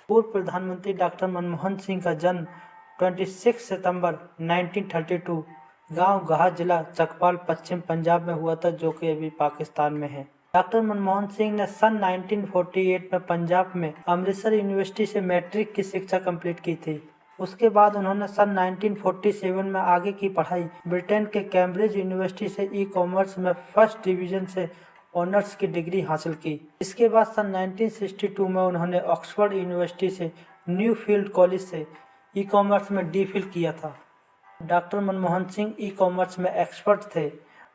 पूर्व प्रधानमंत्री डॉक्टर मनमोहन सिंह का जन्म 26 सितंबर 1932 गांव गाह, जिला चकपाल, पश्चिम पंजाब में हुआ था, जो कि अभी पाकिस्तान में है। डॉक्टर मनमोहन सिंह ने सन 1948 में पंजाब में अमृतसर यूनिवर्सिटी से मैट्रिक की शिक्षा कंप्लीट की थी। उसके बाद उन्होंने सन 1947 में आगे की पढ़ाई ब्रिटेन के कैम्ब्रिज यूनिवर्सिटी से ई-कॉमर्स में फर्स्ट डिवीजन से ऑनर्स की डिग्री हासिल की। इसके बाद सन 1962 में उन्होंने ऑक्सफोर्ड यूनिवर्सिटी से न्यू फील्ड कॉलेज से ई-कॉमर्स में डी.फिल किया था। डॉक्टर मनमोहन सिंह ई-कॉमर्स में एक्सपर्ट थे।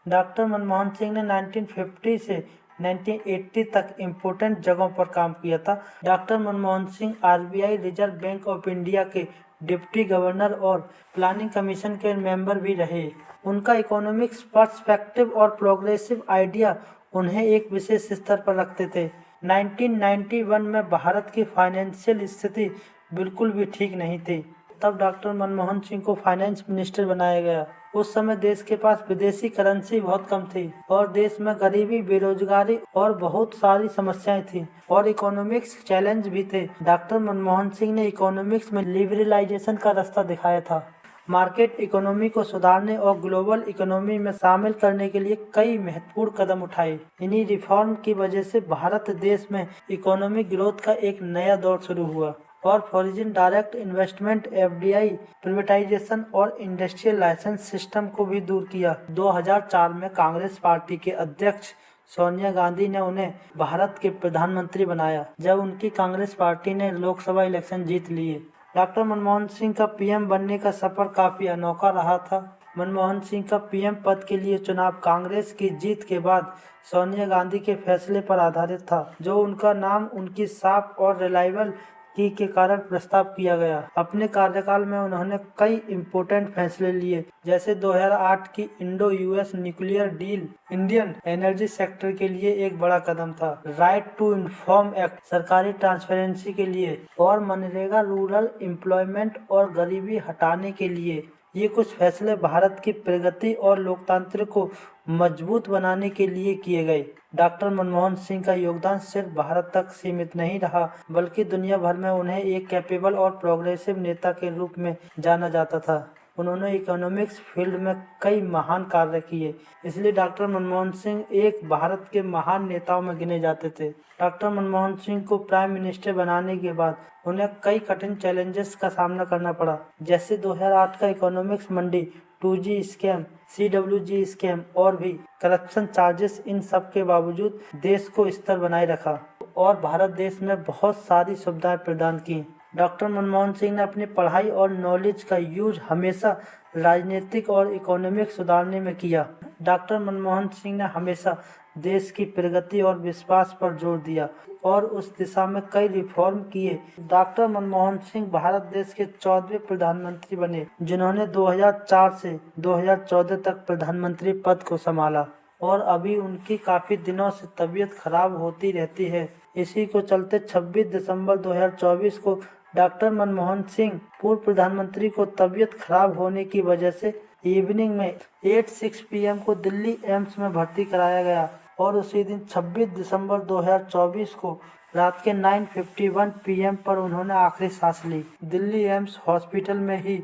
डॉक्टर मनमोहन सिंह ने 1950 से 1980 तक इम्पोर्टेंट जगहों पर काम किया था। Doctor Manmohan Singh RBI, reserve bank of India के डिप्टी गवर्नर और प्लानिंग कमीशन के मेंबर भी रहे। उनका इकोनॉमिक्स पर्सपेक्टिव और प्रोग्रेसिव आइडिया उन्हें एक विशेष स्तर पर रखते थे। 1991 में भारत की फाइनेंशियल स्थिति बिल्कुल भी ठीक नहीं थी। तब डॉक्टर मनमोहन सिंह को फाइनेंस मिनिस्टर बनाया गया। उस समय देश के पास विदेशी करेंसी बहुत कम थी और देश में गरीबी, बेरोजगारी और बहुत सारी समस्याएं थी और इकोनॉमिक्स चैलेंज भी थे। डॉक्टर मनमोहन सिंह ने इकोनॉमिक्स में लिबरलाइजेशन का रास्ता दिखाया था। मार्केट इकोनॉमी को सुधारने और ग्लोबल इकोनॉमी में शामिल करने के लिए कई महत्वपूर्ण कदम उठाए। इन्हीं रिफॉर्म की वजह से भारत देश में इकोनॉमिक ग्रोथ का एक नया दौर शुरू हुआ और foreign direct investment, FDI, privatisation और इंडस्ट्रियल लाइसेंस सिस्टम को भी दूर किया। 2004 में कांग्रेस पार्टी के अध्यक्ष सोनिया गांधी ने उन्हें भारत के प्रधानमंत्री बनाया, जब उनकी कांग्रेस पार्टी ने लोकसभा इलेक्शन जीत लिए। डॉक्टर मनमोहन सिंह का पीएम बनने का सफर काफी अनोखा रहा था। मनमोहन सिंह का पीएम पद के लिए चुनाव कांग्रेस की जीत के बाद सोनिया गांधी के फैसले पर आधारित था, जो उनका नाम उनकी साफ और रिलायबल की के कारण प्रस्ताव किया गया। अपने कार्यकाल में उन्होंने कई इम्पोर्टेंट फैसले लिए, जैसे 2008 की Indo US nuclear deal Indian energy sector के लिए एक बड़ा कदम था, राइट टू इन्फॉर्म एक्ट सरकारी ट्रांसपेरेंसी के लिए और मनरेगा रूरल एम्प्लॉयमेंट और गरीबी हटाने के लिए। ये कुछ फैसले भारत की प्रगति और लोकतंत्र को मजबूत बनाने के लिए किए गए। डॉक्टर मनमोहन सिंह का योगदान सिर्फ भारत तक सीमित नहीं रहा, बल्कि दुनिया भर में उन्हें एक कैपेबल और प्रोग्रेसिव नेता के रूप में जाना जाता था। उन्होंने इकोनॉमिक्स फील्ड में कई महान कार्य किए, इसलिए डॉक्टर मनमोहन सिंह एक भारत के महान नेताओं में गिने जाते थे। डॉक्टर मनमोहन सिंह को प्राइम मिनिस्टर बनाने के बाद उन्हें कई कठिन चैलेंजेस का सामना करना पड़ा, जैसे 2008 का इकोनॉमिक्स मंडी, 2G स्कैम, CWG स्कैम और भी करप्शन चार्जेस। इन सब के बावजूद देश को स्थिर बनाए रखा और भारत देश में बहुत सारी सुविधाएं प्रदान की। डॉक्टर मनमोहन सिंह ने अपनी पढ़ाई और नॉलेज का यूज हमेशा राजनीतिक और इकोनॉमिक सुधारने में किया। डॉक्टर मनमोहन सिंह ने हमेशा देश की प्रगति और विश्वास पर जोर दिया और उस दिशा में कई रिफॉर्म किए। डॉक्टर मनमोहन सिंह भारत देश के 14वें प्रधानमंत्री बने, जिन्होंने 2004 से 2014 तक प्रधानमंत्री पद को संभाला और अभी उनकी काफी दिनों से तबीयत खराब होती रहती है। इसी को चलते 26 दिसंबर 2024 को डॉक्टर मनमोहन सिंह पूर्व प्रधानमंत्री को तबीयत खराब होने की वजह से इवनिंग में 8:06 PM को दिल्ली एम्स में भर्ती कराया गया और उसी दिन 26 दिसंबर 2024 को रात के 9:51 PM पर उन्होंने आखिरी सांस ली। दिल्ली एम्स हॉस्पिटल में ही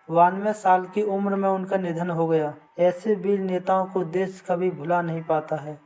92 साल की उम्र में उनका निधन हो गया। ऐसे वीर नेताओं को देश कभी भुला नहीं पाता है।